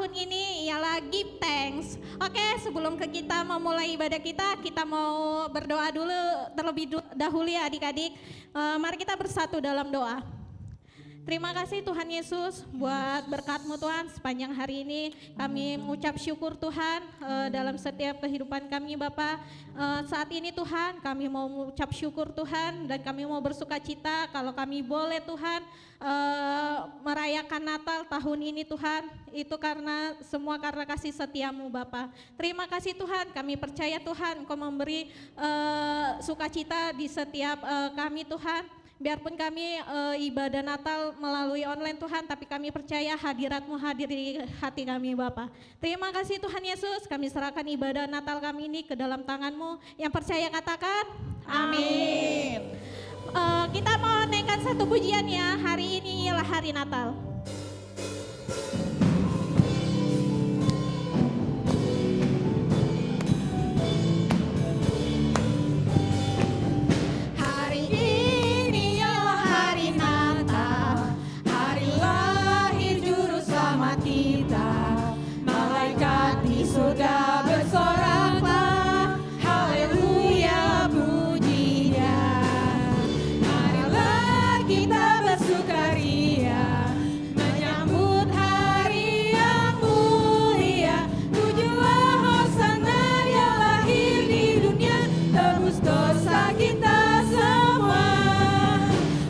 tahun ini ialah give thanks. Oke, sebelum kita memulai ibadah kita mau berdoa dulu terlebih dahulu ya adik-adik. Mari kita bersatu dalam doa. Terima kasih Tuhan Yesus buat berkat-Mu Tuhan sepanjang hari ini. Kami mengucap syukur Tuhan dalam setiap kehidupan kami Bapa. Saat ini Tuhan kami mau mengucap syukur Tuhan dan kami mau bersuka cita kalau kami boleh Tuhan merayakan Natal tahun ini Tuhan. Itu semua karena kasih setia-Mu Bapa. Terima kasih Tuhan, kami percaya Tuhan Engkau memberi sukacita di setiap kami Tuhan. Biarpun kami ibadah Natal melalui online Tuhan, tapi kami percaya hadirat-Mu hadir di hati kami Bapa. Terima kasih Tuhan Yesus, kami serahkan ibadah Natal kami ini ke dalam tangan-Mu. Yang percaya katakan, amin. Kita mau naikkan satu pujian ya, hari ini ialah hari Natal. Surga bersoraklah, haleluya puji-Nya. Marilah kita bersukaria, menyambut hari yang mulia. Pujilah Hosana yang lahir di dunia, tebus dosa kita semua.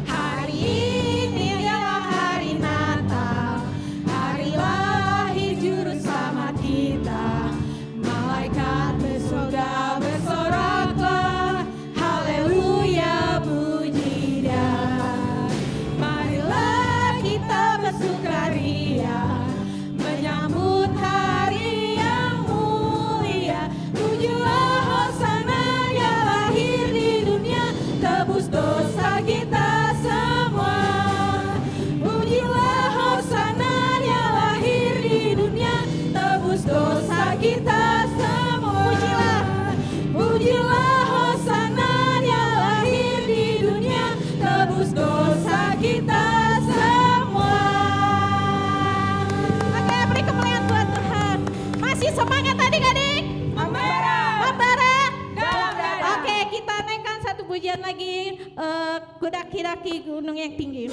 Hari ini adalah hari Natal, hari lahir juru selamat kita. Malaikat bersorak bersoraklah, haleluya puji-Nya. Marilah kita bersukaria, menyambut hari yang mulia. Pujilah Hosana yang lahir di dunia, tebus dosa kita semua. Pujilah Hosana yang lahir di dunia, tebus dosa kita semua. Pujilah Hosana yang lahir di dunia, tebus dosa kita semua. Oke, beri kemuliaan buat Tuhan. Masih semangat adik-adik? Membara Dalam dada. Oke, kita naikkan satu pujian lagi, Kudaki-daki gunung yang tinggi.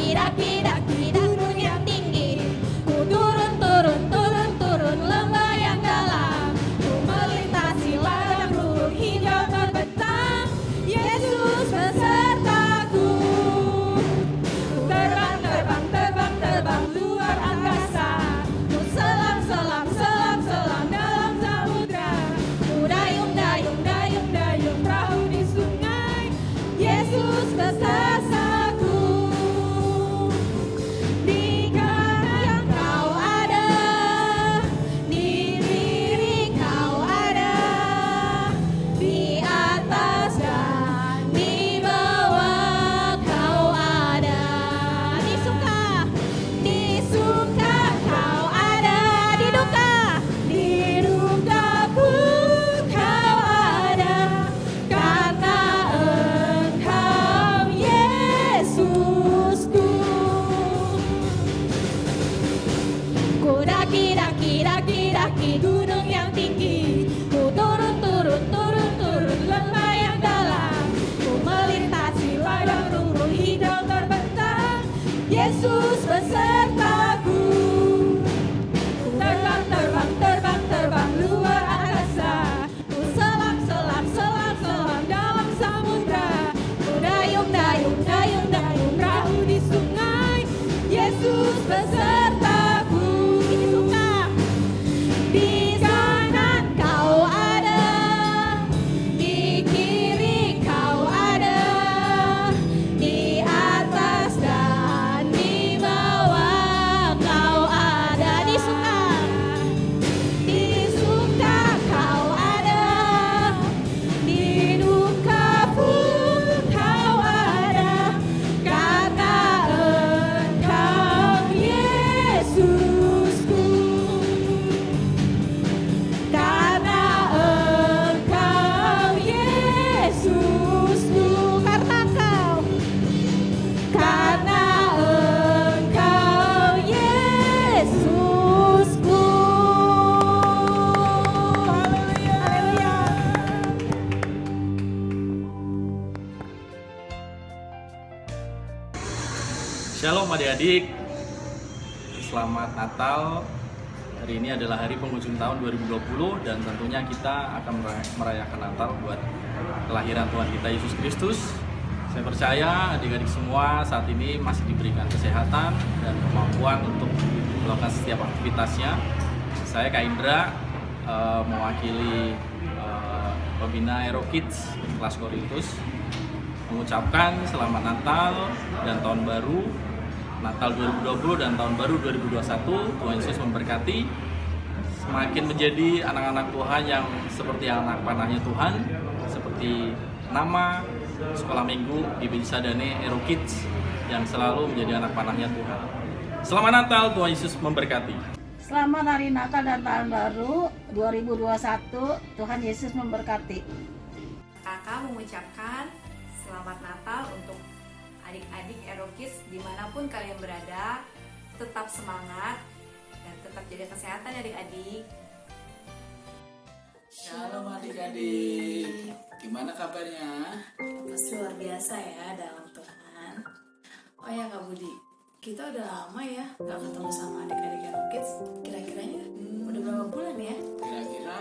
Daki-daki gunung yang tinggi. Ku turun lembah yang dalam. Ku melintasi ladang rumput hijau terbentang. Yesus besertaku. Ku terbang luar angkasa. Ku Shalom adik-adik, selamat Natal. Hari ini adalah hari penghujung tahun 2020 dan tentunya kita akan merayakan Natal buat kelahiran Tuhan kita Yesus Kristus. Saya percaya adik-adik semua saat ini masih diberikan kesehatan dan kemampuan untuk melakukan setiap aktivitasnya. Saya Kak Indra, mewakili pembina Aero Kids kelas Korintus, mengucapkan selamat Natal dan tahun baru Natal 2020 dan tahun baru 2021. Tuhan Yesus memberkati, semakin menjadi anak-anak Tuhan yang seperti anak panahnya Tuhan, seperti nama sekolah minggu di Sadane Aero Kids yang selalu menjadi anak panahnya Tuhan. Selamat Natal, Tuhan Yesus memberkati. Selamat hari Natal dan tahun baru 2021. Tuhan Yesus memberkati. Kakak mengucapkan selamat Natal untuk adik-adik Aero Kids dimanapun kalian berada. Tetap semangat dan tetap jaga kesehatan adik-adik. Shalom adik-adik, gimana kabarnya? Pasti luar biasa ya dalam Tuhan. Oh ya Kak Budi, kita udah lama ya gak ketemu sama adik-adik Aero Kids. Kira-kiranya udah berapa bulan ya? Kira-kira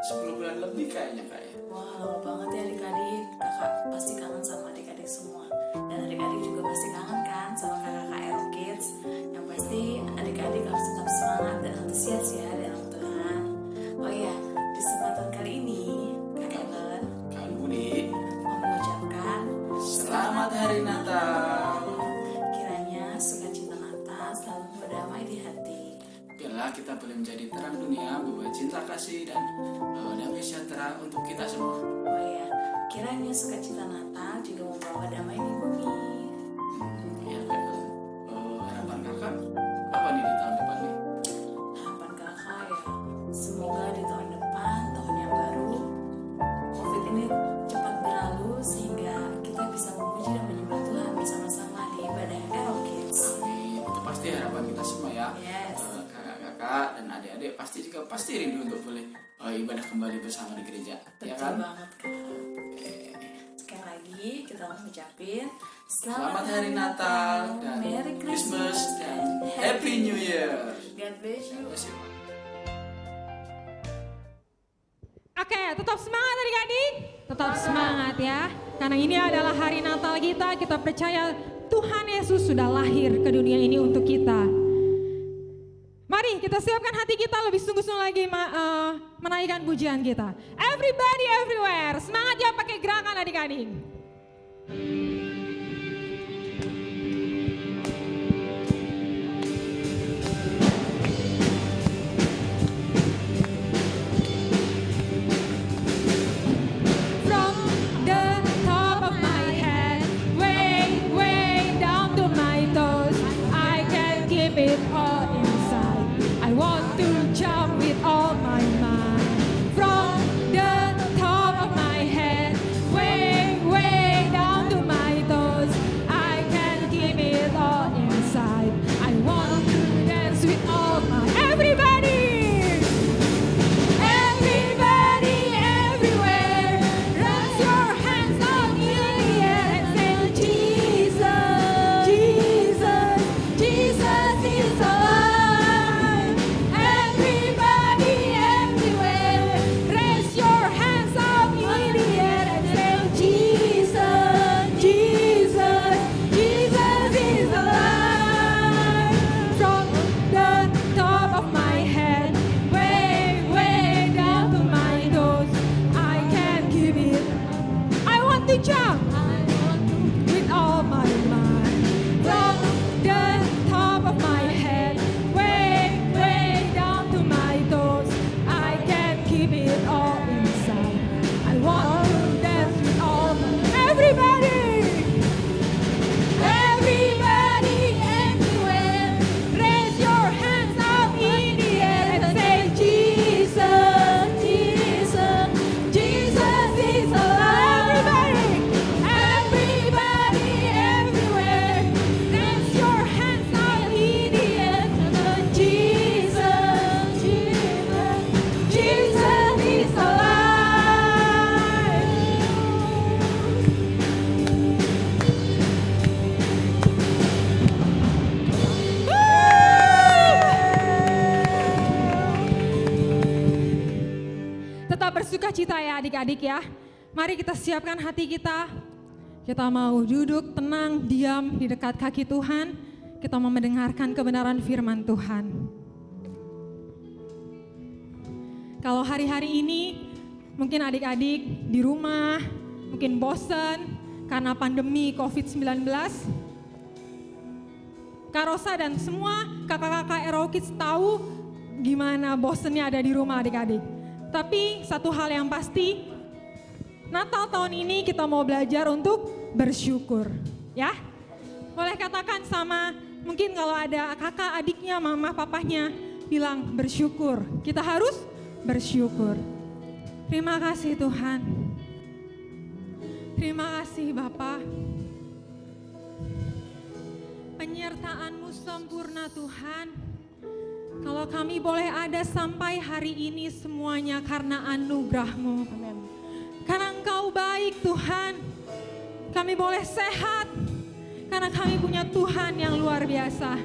10 bulan lebih kayaknya Kak ya. Wah lama banget ya adik-adik. Kakak pasti kangen sama adik-adik semua. Dan adik-adik juga pasti kangen kan sama kakak-kakak Aero Kids. Yang pasti adik-adik harus tetap semangat dan antusias ya dalam Tuhan. Oh ya, di kesempatan kali ini Kak Ellen, Kak Budi, mau mengucapkan selamat hari Natal. Kiranya sukacita Natal selalu berdamai di hati. Biarlah kita boleh menjadi terang dunia, membawa cinta kasih dan damai sejahtera untuk kita semua. Oh ya, kiranya sukacita Natal juga membawa damai di bumi. Ya Kak, harapan kakak apa nih di tahun depan nih? Harapan kakak ya, semoga di tahun depan, tahun yang baru, COVID ini cepat berlalu sehingga kita bisa memuji dan menyembah Tuhan bersama-sama di ibadah Aero Kids. Amin. Itu pasti harapan kita semua ya. Yes. Kakak-kakak dan adik-adik pasti rindu untuk boleh ibadah kembali bersama di gereja. Ya Betul kan? banget kak. Sekali lagi kita mau ucapin Selamat Hari Natal dan Merry Christmas Christmas dan Happy New Year. God bless you. Terima kasih, Pak. Oke, tetap semangat adik-adik. Tetap semangat ya. Karena ini adalah hari Natal kita. Kita percaya Tuhan Yesus sudah lahir ke dunia ini untuk kita. Mari kita siapkan hati kita lebih sungguh-sungguh lagi menaikkan pujian kita. Everybody everywhere. Semangat ya pakai gerakan adik-adik. From the top of my head, way down to my toes, I can't keep it all inside. I want to jump with all my mind. From the top of my head, way down to my toes. tetap bersuka cita ya adik-adik ya. Mari kita siapkan hati kita. Kita mau duduk tenang, diam di dekat kaki Tuhan. Kita mau mendengarkan kebenaran firman Tuhan. Kalau hari-hari ini mungkin adik-adik di rumah, mungkin bosan karena pandemi COVID-19. Kak Rosa dan semua kakak-kakak Aero Kids tahu gimana bosannya ada di rumah adik-adik. Tapi satu hal yang pasti, Natal tahun ini kita mau belajar untuk bersyukur. Ya, boleh katakan sama, mungkin kalau ada kakak adiknya, mama papahnya bilang bersyukur. Kita harus bersyukur. Terima kasih Tuhan. Terima kasih Bapa. Penyertaan-Mu sempurna Tuhan. Kalau kami boleh ada sampai hari ini semuanya karena anugerah-Mu. Karena Engkau baik Tuhan. Kami boleh sehat karena kami punya Tuhan yang luar biasa.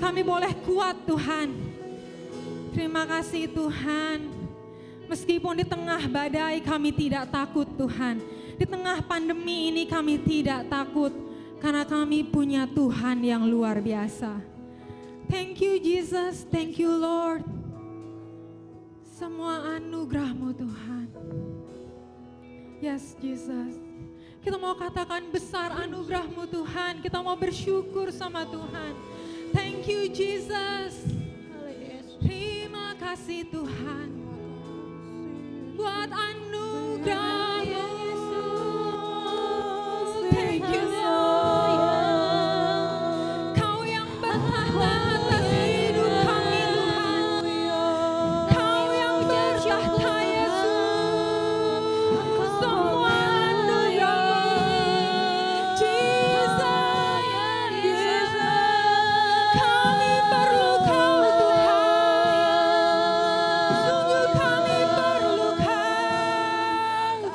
Kami boleh kuat Tuhan. Terima kasih Tuhan. Meskipun di tengah badai kami tidak takut Tuhan. Di tengah pandemi ini kami tidak takut. Karena kami punya Tuhan yang luar biasa. Thank you Jesus, thank you Lord. Semua anugerah-Mu Tuhan. Yes Jesus. Kita mau katakan besar anugerah-Mu Tuhan. Kita mau bersyukur sama Tuhan. Thank you Jesus. Terima kasih Tuhan. Buat anugerah-Mu. Thank you Lord. Kau yang bertahta atas hidup kami Tuhan. Kau yang bertahta Yesus. Semua anugerah-Mu. Jesus, kami perlu Kau Tuhan. Sungguh kami perlu Kau.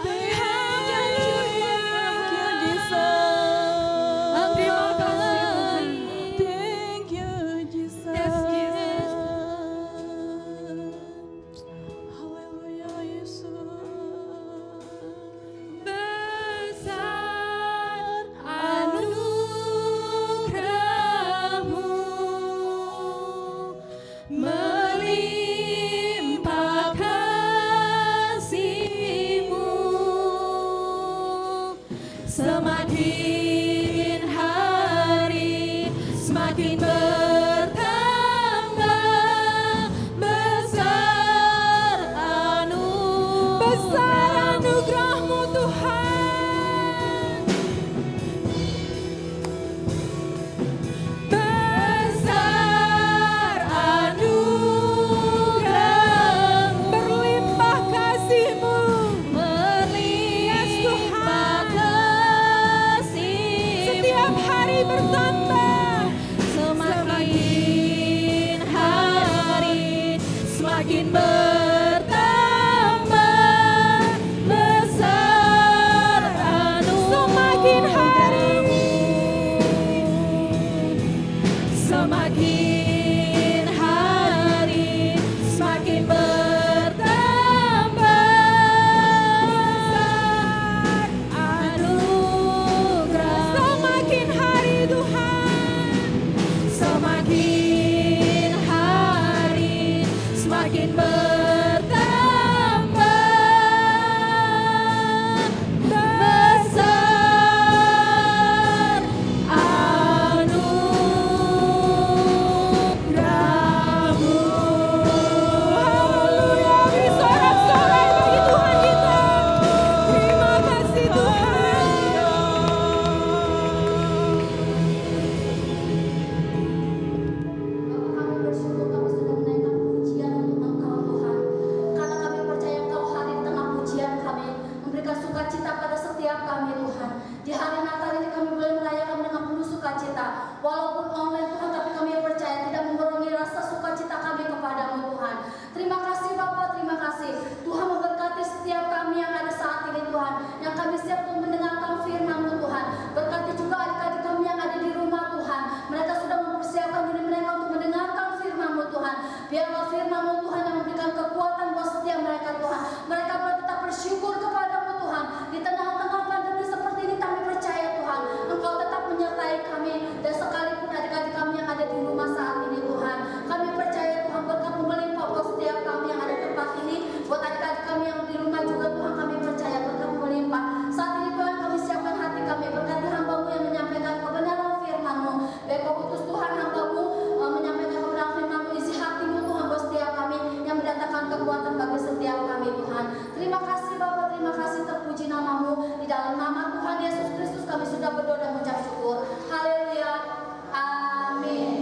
perbuatan bagi setiap kami Tuhan. Terima kasih Bapa, terima kasih, terpuji namamu. Di dalam nama Tuhan Yesus Kristus kami sudah berdoa dan mengucap syukur. Haleluya. Amin.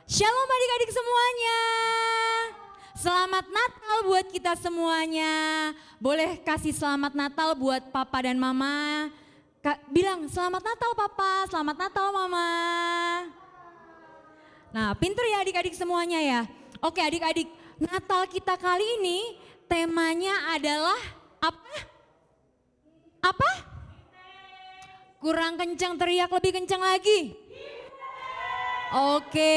Shalom adik-adik semuanya. Selamat Natal buat kita semuanya. Boleh kasih selamat Natal buat Papa dan Mama. Bilang selamat Natal Papa, selamat Natal Mama. Nah, pinter ya adik-adik semuanya ya. Oke adik-adik, Natal kita kali ini temanya adalah apa? Apa? Kurang kencang, teriak lebih kencang lagi. Oke,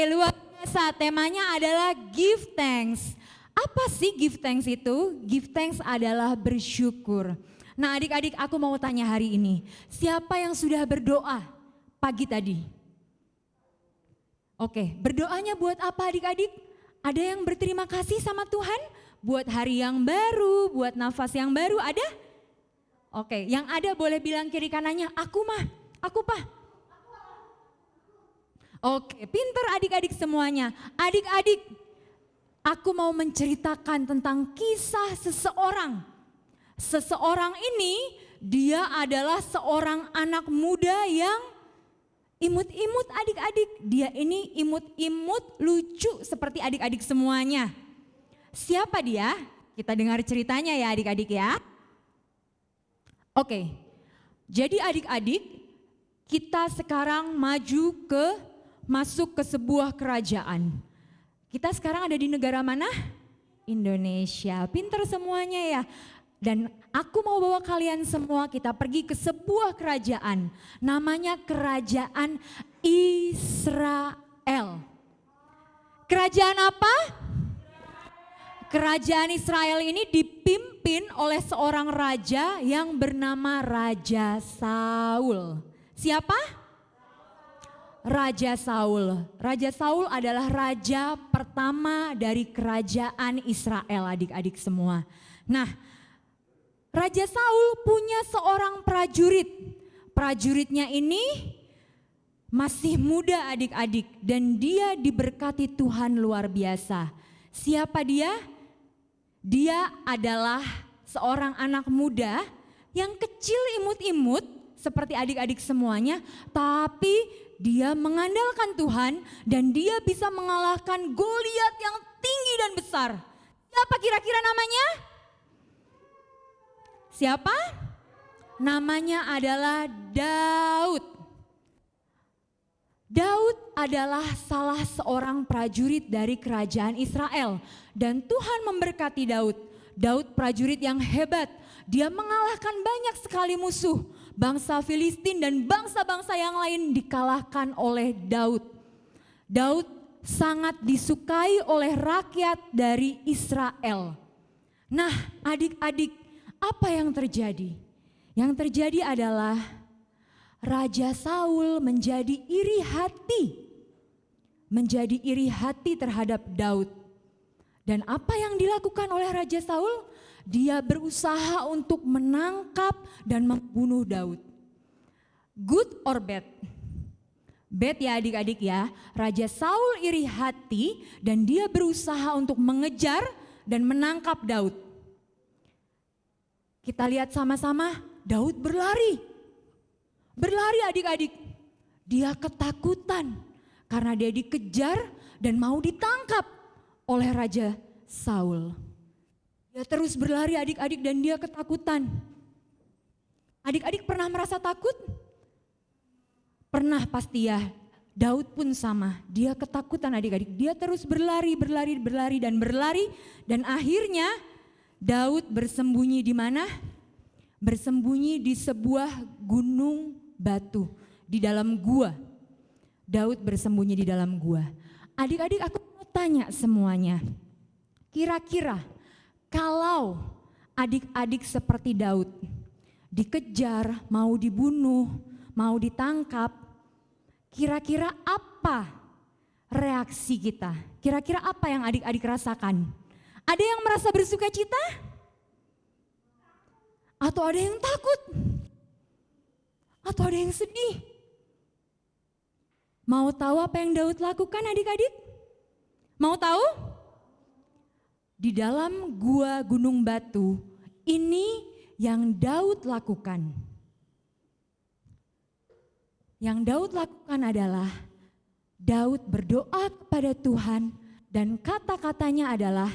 luar biasa. Temanya adalah give thanks. Apa sih give thanks itu? Give thanks adalah bersyukur. Nah adik-adik, aku mau tanya hari ini, siapa yang sudah berdoa pagi tadi? Oke, berdoanya buat apa adik-adik? Ada yang berterima kasih sama Tuhan buat hari yang baru, buat nafas yang baru, ada? Oke, yang ada boleh bilang kiri kanannya, aku mah, aku Pak. Oke, pinter adik-adik semuanya. Adik-adik, aku mau menceritakan tentang kisah seseorang. Seseorang ini dia adalah seorang anak muda yang imut-imut adik-adik. Dia ini imut-imut lucu seperti adik-adik semuanya. Siapa dia? Kita dengar ceritanya ya adik-adik ya. Oke, jadi adik-adik kita sekarang masuk ke sebuah kerajaan. Kita sekarang ada di negara mana? Indonesia. Pinter semuanya ya. Dan aku mau bawa kalian semua kita pergi ke sebuah kerajaan. Namanya Kerajaan Israel. Kerajaan apa? Kerajaan Israel ini dipimpin oleh seorang raja yang bernama Raja Saul. Siapa? Raja Saul. Raja Saul adalah raja pertama dari kerajaan Israel adik-adik semua. Nah, Raja Saul punya seorang prajurit. Prajuritnya ini masih muda adik-adik dan dia diberkati Tuhan luar biasa. Siapa dia? Dia adalah seorang anak muda yang kecil imut-imut seperti adik-adik semuanya, tapi dia mengandalkan Tuhan dan dia bisa mengalahkan Goliat yang tinggi dan besar. Siapa kira-kira namanya? Siapa? Namanya adalah Daud. Daud adalah salah seorang prajurit dari kerajaan Israel dan Tuhan memberkati Daud. Daud prajurit yang hebat, dia mengalahkan banyak sekali musuh. Bangsa Filistin dan bangsa-bangsa yang lain dikalahkan oleh Daud. Daud sangat disukai oleh rakyat dari Israel. Nah adik-adik, apa yang terjadi? Yang terjadi adalah Raja Saul menjadi iri hati. Menjadi iri hati terhadap Daud. Dan apa yang dilakukan oleh Raja Saul? Dia berusaha untuk menangkap dan membunuh Daud. Good or bad? Bad ya adik-adik ya. Raja Saul iri hati dan dia berusaha untuk mengejar dan menangkap Daud. Kita lihat sama-sama, Daud berlari. Berlari adik-adik. Dia ketakutan karena dia dikejar dan mau ditangkap oleh Raja Saul. Dia terus berlari adik-adik dan dia ketakutan. Adik-adik pernah merasa takut? Pernah pasti ya. Daud pun sama, dia ketakutan adik-adik. Dia terus berlari dan akhirnya Daud bersembunyi di mana? Bersembunyi di sebuah gunung batu, di dalam gua. Daud bersembunyi di dalam gua. Adik-adik aku mau tanya semuanya. Kira-kira kalau adik-adik seperti Daud, dikejar, mau dibunuh, mau ditangkap, kira-kira apa reaksi kita? Kira-kira apa yang adik-adik rasakan? Ada yang merasa bersuka cita? Atau ada yang takut? Atau ada yang sedih? Mau tahu apa yang Daud lakukan adik-adik? Mau tahu? Di dalam gua gunung batu, ini yang Daud lakukan. Yang Daud lakukan adalah Daud berdoa kepada Tuhan dan kata-katanya adalah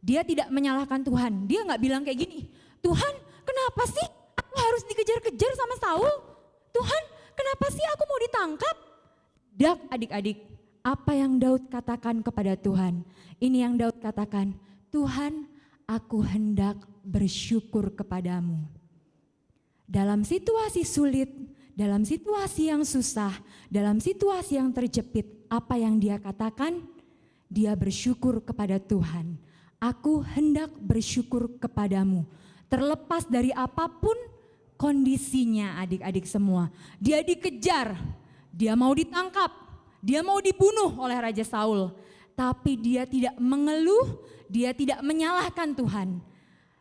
dia tidak menyalahkan Tuhan. Dia nggak bilang kayak gini, Tuhan kenapa sih aku harus dikejar-kejar sama Saul? Tuhan kenapa sih aku mau ditangkap? Dak adik-adik, apa yang Daud katakan kepada Tuhan? Ini yang Daud katakan, Tuhan aku hendak bersyukur kepadamu. Dalam situasi sulit, dalam situasi yang susah, dalam situasi yang terjepit, apa yang dia katakan? Dia bersyukur kepada Tuhan. Aku hendak bersyukur kepadamu. Terlepas dari apapun kondisinya adik-adik semua. Dia dikejar, dia mau ditangkap, dia mau dibunuh oleh Raja Saul. Tapi dia tidak mengeluh, dia tidak menyalahkan Tuhan.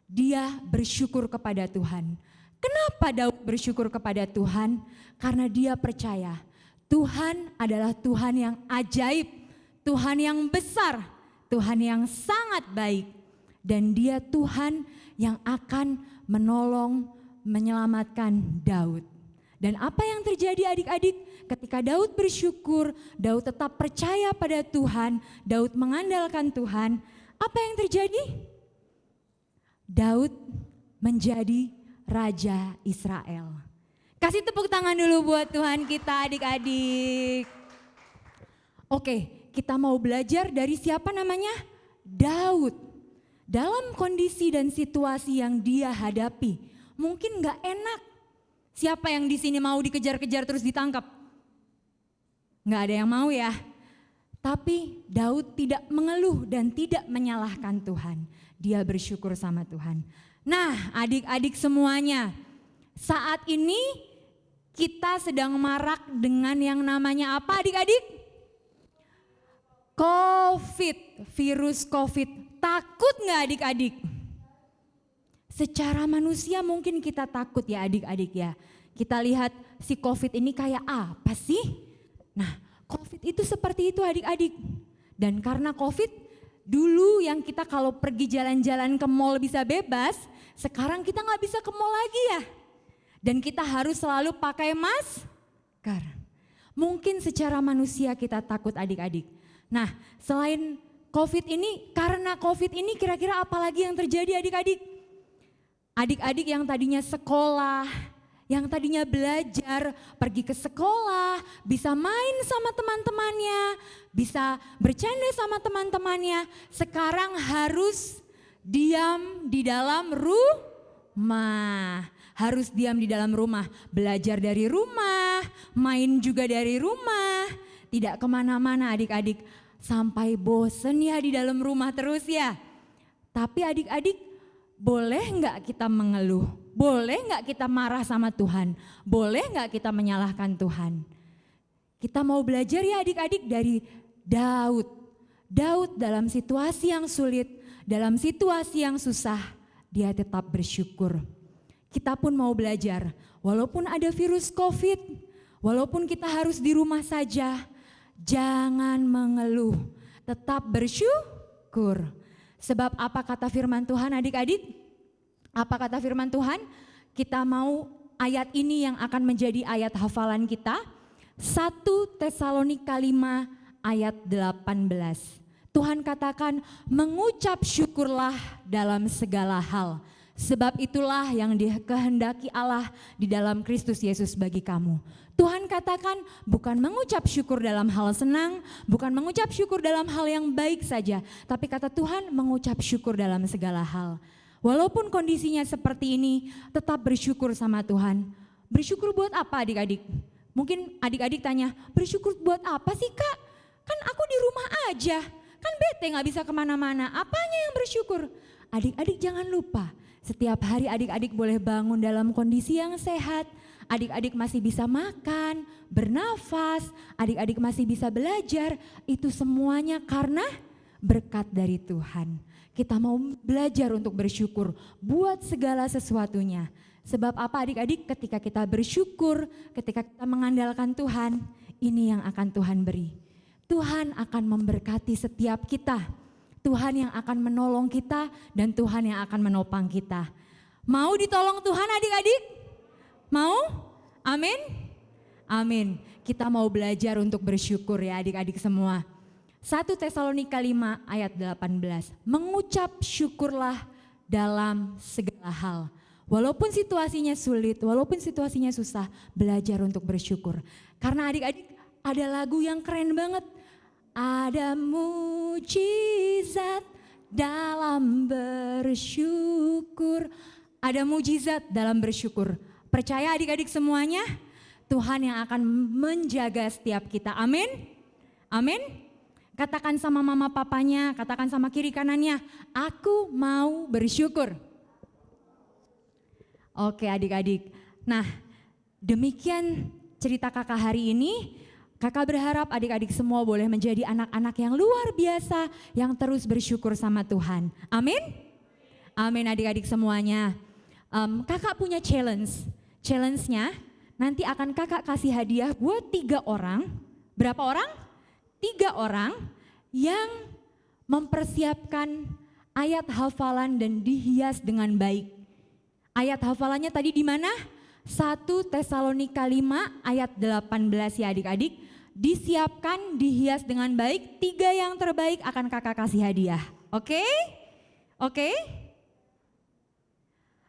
Dia bersyukur kepada Tuhan. Kenapa Daud bersyukur kepada Tuhan? Karena dia percaya Tuhan adalah Tuhan yang ajaib, Tuhan yang besar, Tuhan yang sangat baik. Dan dia Tuhan yang akan menolong, menyelamatkan Daud. Dan apa yang terjadi adik-adik? Ketika Daud bersyukur, Daud tetap percaya pada Tuhan, Daud mengandalkan Tuhan. Apa yang terjadi? Daud menjadi Raja Israel. Kasih tepuk tangan dulu buat Tuhan kita adik-adik. Oke, kita mau belajar dari siapa namanya? Daud. Dalam kondisi dan situasi yang dia hadapi, mungkin gak enak. Siapa yang di sini mau dikejar-kejar terus ditangkap? Gak ada yang mau ya. Tapi Daud tidak mengeluh dan tidak menyalahkan Tuhan. Dia bersyukur sama Tuhan. Nah adik-adik semuanya, saat ini kita sedang marak dengan yang namanya apa adik-adik? COVID, virus COVID. Takut gak adik-adik? Secara manusia mungkin kita takut ya adik-adik ya. Kita lihat si COVID ini kayak apa sih? Nah COVID itu seperti itu adik-adik. Dan karena COVID dulu yang kita kalau pergi jalan-jalan ke mall bisa bebas, sekarang kita gak bisa ke mall lagi ya. Dan kita harus selalu pakai masker. Mungkin secara manusia kita takut adik-adik. Nah selain COVID ini, karena COVID ini kira-kira apa lagi yang terjadi adik-adik? Adik-adik yang tadinya sekolah, yang tadinya belajar, pergi ke sekolah, bisa main sama teman-temannya, bisa bercanda sama teman-temannya, sekarang harus diam di dalam rumah. Harus diam di dalam rumah, belajar dari rumah, main juga dari rumah, tidak kemana-mana adik-adik. Sampai bosen ya di dalam rumah terus ya. Tapi adik-adik boleh nggak kita mengeluh? Boleh nggak kita marah sama Tuhan? Boleh nggak kita menyalahkan Tuhan? Kita mau belajar ya adik-adik dari Daud. Daud dalam situasi yang sulit, dalam situasi yang susah, dia tetap bersyukur. Kita pun mau belajar, walaupun ada virus COVID, walaupun kita harus di rumah saja, jangan mengeluh, tetap bersyukur. Sebab apa kata firman Tuhan adik-adik? Apa kata firman Tuhan? Kita mau ayat ini yang akan menjadi ayat hafalan kita. 1 Tesalonika 5 ayat 18. Tuhan katakan mengucap syukurlah dalam segala hal. Sebab itulah yang dikehendaki Allah di dalam Kristus Yesus bagi kamu. Tuhan katakan bukan mengucap syukur dalam hal senang, bukan mengucap syukur dalam hal yang baik saja. Tapi kata Tuhan mengucap syukur dalam segala hal. Walaupun kondisinya seperti ini, tetap bersyukur sama Tuhan. Bersyukur buat apa adik-adik? Mungkin adik-adik tanya, bersyukur buat apa sih kak? Kan aku di rumah aja, kan bete gak bisa kemana-mana, apanya yang bersyukur? Adik-adik jangan lupa, setiap hari adik-adik boleh bangun dalam kondisi yang sehat, adik-adik masih bisa makan, bernafas, adik-adik masih bisa belajar, itu semuanya karena berkat dari Tuhan. Kita mau belajar untuk bersyukur buat segala sesuatunya. Sebab apa adik-adik? Ketika kita bersyukur, ketika kita mengandalkan Tuhan, ini yang akan Tuhan beri. Tuhan akan memberkati setiap kita. Tuhan yang akan menolong kita dan Tuhan yang akan menopang kita. Mau ditolong Tuhan adik-adik? Mau? Amin? Amin. Kita mau belajar untuk bersyukur ya adik-adik semua. 1 Tesalonika 5 ayat 18. Mengucap syukurlah dalam segala hal. Walaupun situasinya sulit, walaupun situasinya susah, belajar untuk bersyukur. Karena adik-adik ada lagu yang keren banget. Ada mujizat dalam bersyukur. Ada mujizat dalam bersyukur. Percaya adik-adik semuanya, Tuhan yang akan menjaga setiap kita. Amin? Amin? Katakan sama mama papanya, katakan sama kiri kanannya, aku mau bersyukur. Oke adik-adik, nah demikian cerita kakak hari ini. Kakak berharap adik-adik semua boleh menjadi anak-anak yang luar biasa, yang terus bersyukur sama Tuhan. Amin? Amin adik-adik semuanya. Kakak punya challenge. Challenge-nya nanti akan kakak kasih hadiah buat 3 orang. Berapa orang? 3 orang yang mempersiapkan ayat hafalan dan dihias dengan baik. Ayat hafalannya tadi di mana? 1 Tesalonika 5 ayat 18 ya adik-adik. Disiapkan, dihias dengan baik. 3 yang terbaik akan kakak kasih hadiah. Oke? Oke?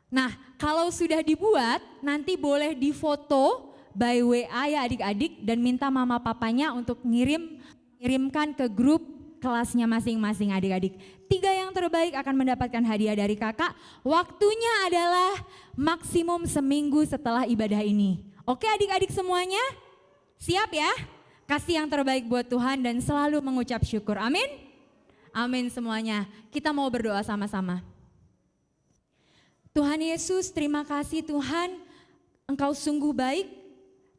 Nah kalau sudah dibuat nanti boleh difoto by WA ya adik-adik. Dan minta mama papanya untuk kirimkan ke grup kelasnya masing-masing adik-adik. 3 yang terbaik akan mendapatkan hadiah dari kakak. Waktunya adalah maksimum seminggu setelah ibadah ini. Oke adik-adik semuanya? Siap ya? Kasih yang terbaik buat Tuhan dan selalu mengucap syukur. Amin? Amin semuanya. Kita mau berdoa sama-sama. Tuhan Yesus, terima kasih Tuhan. Engkau sungguh baik,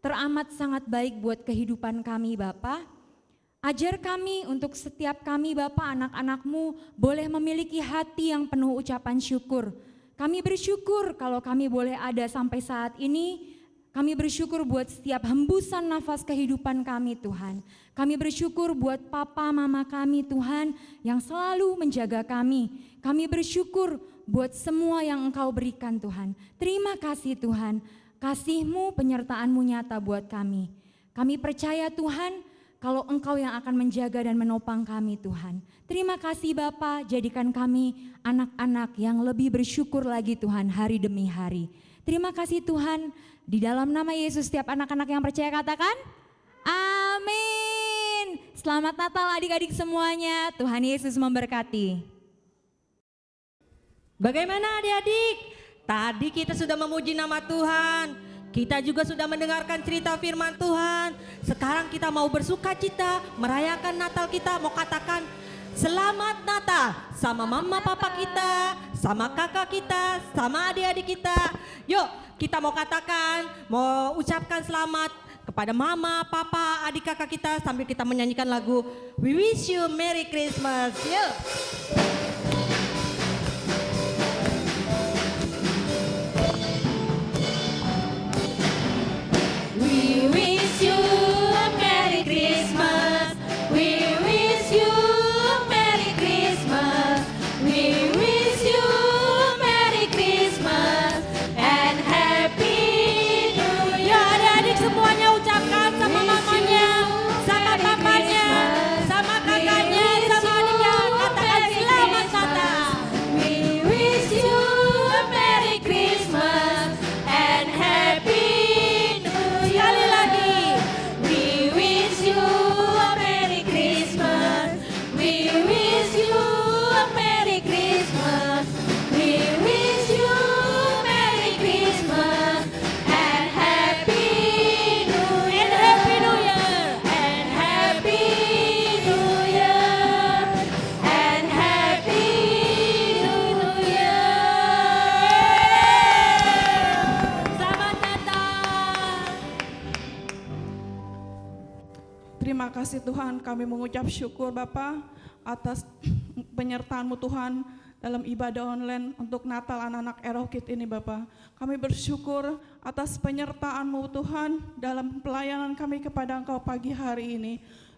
teramat sangat baik buat kehidupan kami Bapa. Ajar kami untuk setiap kami Bapa, anak-anak-Mu boleh memiliki hati yang penuh ucapan syukur. Kami bersyukur kalau kami boleh ada sampai saat ini. Kami bersyukur buat setiap hembusan nafas kehidupan kami Tuhan. Kami bersyukur buat papa mama kami Tuhan yang selalu menjaga kami. Kami bersyukur buat semua yang Engkau berikan Tuhan. Terima kasih Tuhan, kasih-Mu, penyertaan-Mu nyata buat kami. Kami percaya Tuhan kalau Engkau yang akan menjaga dan menopang kami Tuhan. Terima kasih Bapa, jadikan kami anak-anak yang lebih bersyukur lagi Tuhan hari demi hari. Terima kasih Tuhan, di dalam nama Yesus setiap anak-anak yang percaya katakan amin. Selamat Natal adik-adik semuanya, Tuhan Yesus memberkati. Bagaimana adik-adik? Tadi kita sudah memuji nama Tuhan. Kita juga sudah mendengarkan cerita firman Tuhan. Sekarang kita mau bersuka cita, merayakan Natal kita. Mau katakan selamat Natal sama mama papa kita, sama kakak kita, sama adik-adik kita. Yuk kita mau katakan, mau ucapkan selamat kepada mama, papa, adik kakak kita sambil kita menyanyikan lagu We Wish You Merry Christmas. Yuk. We wish you a Merry Christmas. We wish you a Merry Christmas. We wish you a Merry Christmas and Happy New Year. Adik-adik semuanya ucapkan sama mamanya, sama papanya, sama kakaknya, sama adiknya. Katakan selamat Natal. We wish you a Merry Christmas and Happy New Year. Sekali lagi. We wish you a Merry Christmas. We wish you a Merry Christmas. We wish you a Merry Christmas and Happy New Year. And Happy New Year. And Happy New Year. Selamat Natal. Terima kasih Tuhan, kami mengucap syukur Bapa atas penyertaan-Mu Tuhan dalam ibadah online untuk Natal anak-anak Erokid ini Bapak. Kami bersyukur atas penyertaan-Mu Tuhan dalam pelayanan kami kepada Engkau pagi hari ini.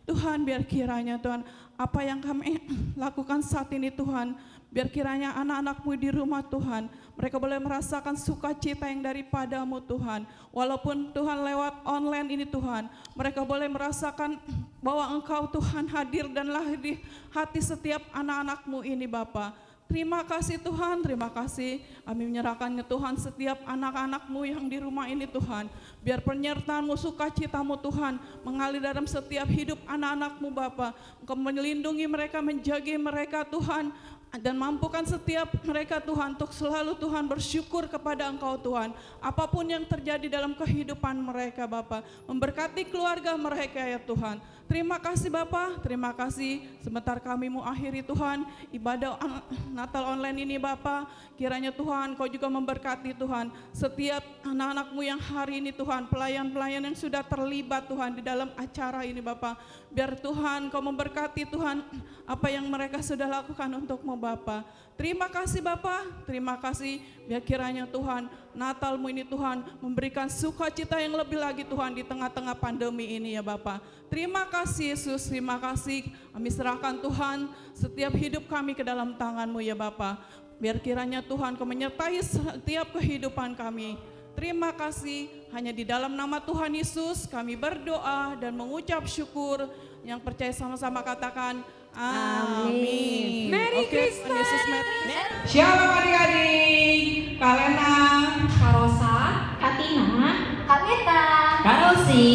Tuhan, biar kiranya Tuhan, apa yang kami lakukan saat ini Tuhan, biar kiranya anak-anak-Mu di rumah Tuhan, mereka boleh merasakan sukacita yang daripada-Mu Tuhan. Walaupun Tuhan lewat online ini Tuhan, mereka boleh merasakan bahwa Engkau Tuhan hadir dan lahir di hati setiap anak-anak-Mu ini Bapa. Terima kasih Tuhan, terima kasih. Kami menyerahkannya Tuhan setiap anak-anak-Mu yang di rumah ini Tuhan. Biar penyertaan-Mu, sukacita-Mu Tuhan mengalir dalam setiap hidup anak-anak-Mu Bapa. Engkau melindungi mereka, menjaga mereka Tuhan. Dan mampukan setiap mereka Tuhan untuk selalu Tuhan bersyukur kepada Engkau Tuhan. Apapun yang terjadi dalam kehidupan mereka Bapa. Memberkati keluarga mereka ya Tuhan. Terima kasih Bapa, terima kasih. Sebentar kami mau akhiri Tuhan ibadah Natal online ini Bapa. Kiranya Tuhan Kau juga memberkati Tuhan setiap anak-anak-Mu yang hari ini Tuhan, pelayan-pelayan yang sudah terlibat Tuhan di dalam acara ini Bapa. Biar Tuhan Kau memberkati Tuhan apa yang mereka sudah lakukan untuk-Mu Bapa. Terima kasih Bapa, terima kasih. Biar kiranya Tuhan Natal-Mu ini Tuhan memberikan sukacita yang lebih lagi Tuhan di tengah-tengah pandemi ini ya Bapa. Terima kasih Yesus, terima kasih. Kami serahkan Tuhan setiap hidup kami ke dalam tangan-Mu ya Bapa. Biar kiranya Tuhan Kau menyertai setiap kehidupan kami. Terima kasih, hanya di dalam nama Tuhan Yesus kami berdoa dan mengucap syukur. Yang percaya sama-sama katakan amin. Merry Christmas. Shalom adik-adik. Kalena, Karosa, Katina, Kameta, Karosi,